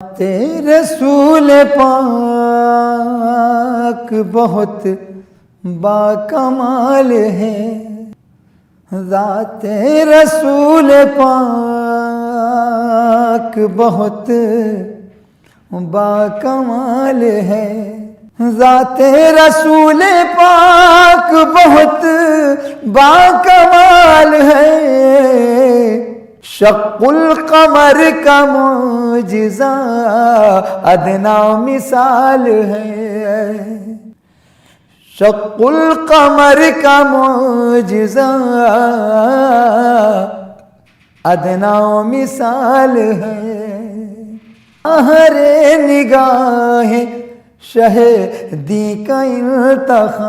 رسول پاک بہت باکمال ہے، ذات رسول پاک بہت باکمال ہے، ذات رسول پاک بہت باکمال ہے، شق القمر کا معجزہ ادنا مثال ہے، شق القمر کا معجزہ ادنا مثال ہے، ہر نگاہ شہدی کا انتخاب،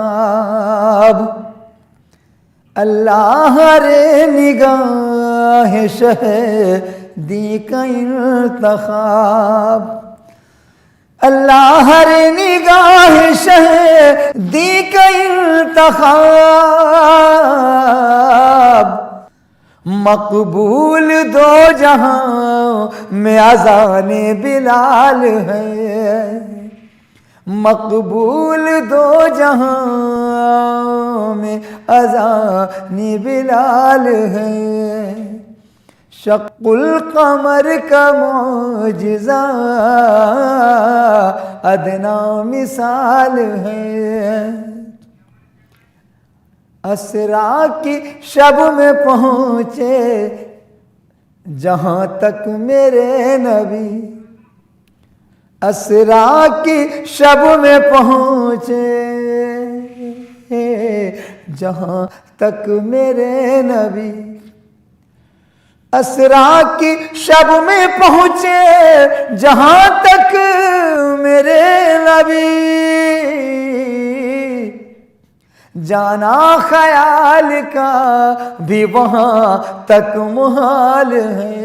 اللہ رے نگاہ شہدی کا انتخاب، اللہ رے نگاہ شہدی کا انتخاب، مقبول دو جہاں میں اذان بلال ہے، مقبول دو جہاں میں اذان بلال ہے، شق القمر کا معجزہ ادنا مثال ہے، اسرا کی شب میں پہنچے جہاں تک میرے نبی، اسرا کی شب میں پہنچے جہاں تک میرے نبی، اسرا کی شب میں پہنچے جہاں تک میرے نبی، جانا خیال کا بھی وہاں تک محال ہے،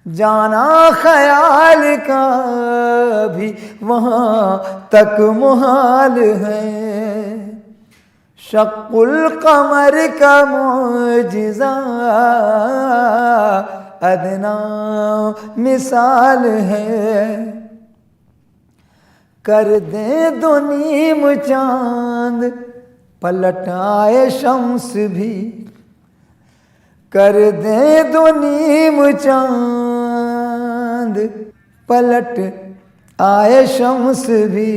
جانا خیال کا بھی وہاں تک محال ہے، شق القمر کا معجزہ ادنا مثال ہے، کر دے دو نیم چاند پلٹ آئے شمس بھی، کر دے دو نیم چاند پلٹ آئے شمس بھی،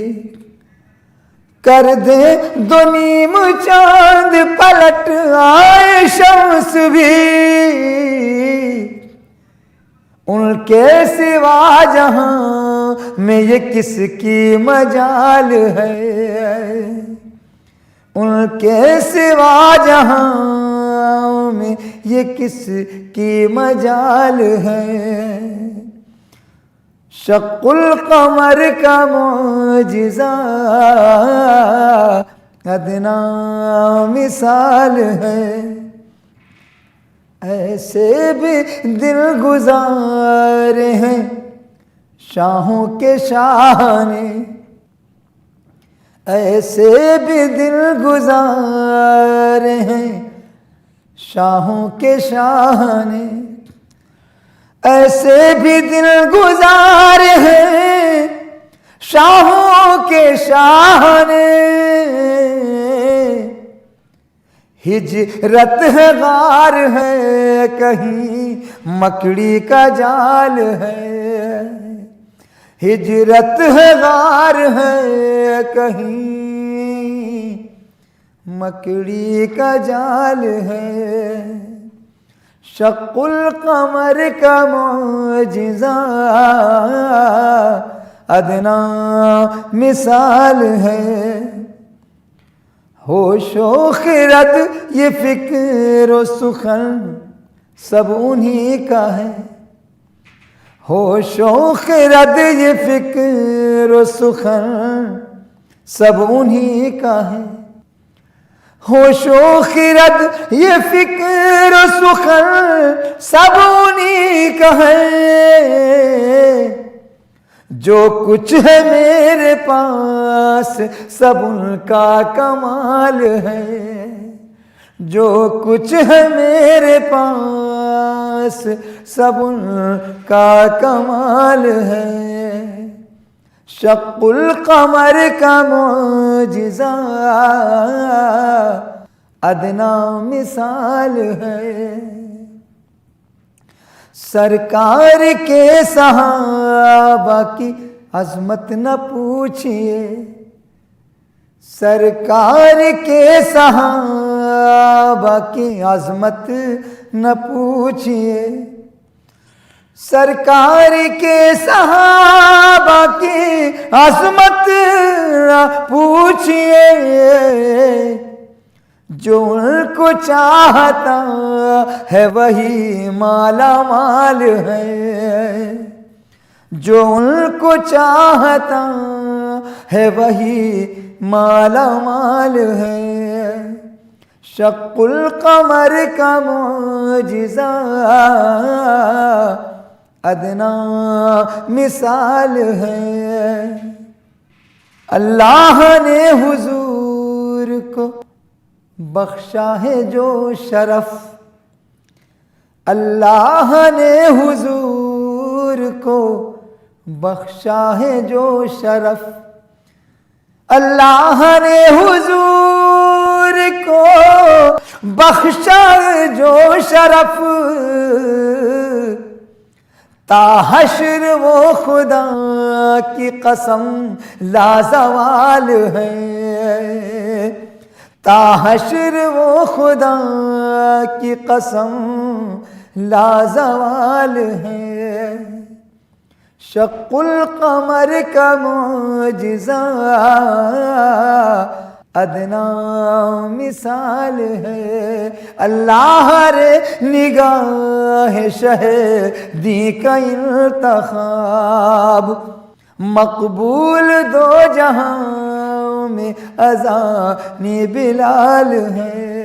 کر دے دو نیم چاند پلٹ آئے شمس بھی، ان کے سوا جہاں میں یہ کس کی مجال ہے، ان کے سوا جہاں میں یہ کس کی مجال ہے، شق القمر کا معجزہ ادنا مثال ہے، ایسے بھی دل گزار ہیں شاہوں کے شاہ نے، ایسے بھی دل گزار ہیں شاہوں کے شاہ نے، ایسے بھی دل گزار ہیں شاہوں کے شاہ نے، ہجرت ہے غار ہے کہیں مکڑی کا جال ہے، ہجرت ہے غار ہے کہیں مکڑی کا جال ہے، شق القمر کا معجزہ ادنا مثال ہے، ہوش و خرد یہ فکر و سخن سب انہی کا ہے، ہوش و خرد یہ فکر و سخن سب انہی کا ہے، ہوش و خرد یہ فکر و سخن سب انہی کا ہے، جو کچھ ہے میرے پاس سب ان کا کمال ہے، جو کچھ ہے میرے پاس بس سب ان کا کمال ہے، شق القمر کا معجزہ ادنا مثال ہے، سرکار کے صحابہ کی عظمت نہ پوچھئے، سرکار کے صحابہ کی عظمت نہ پوچھئے، سرکار کے صحابہ کی عظمت نہ پوچھئے، جو ان کو چاہتا ہے وہی مالا مال ہے، جو ان کو چاہتا ہے وہی مالا مال ہے، شق القمر کا معجزہ ادنا مثال ہے، اللہ نے حضور کو بخشا ہے جو شرف، اللہ نے حضور کو بخشا ہے جو شرف، اللہ نے حضور کو بخشا جو شرف، تا حشر وہ خدا کی قسم لازوال ہے، تا حشر وہ خدا کی قسم لازوال ہے، شق القمر کا معجزہ ادنا مثال ہے، اللہ رے نگاہ شہدی کا انتخاب، مقبول دو جہاں میں اذان بلال ہے،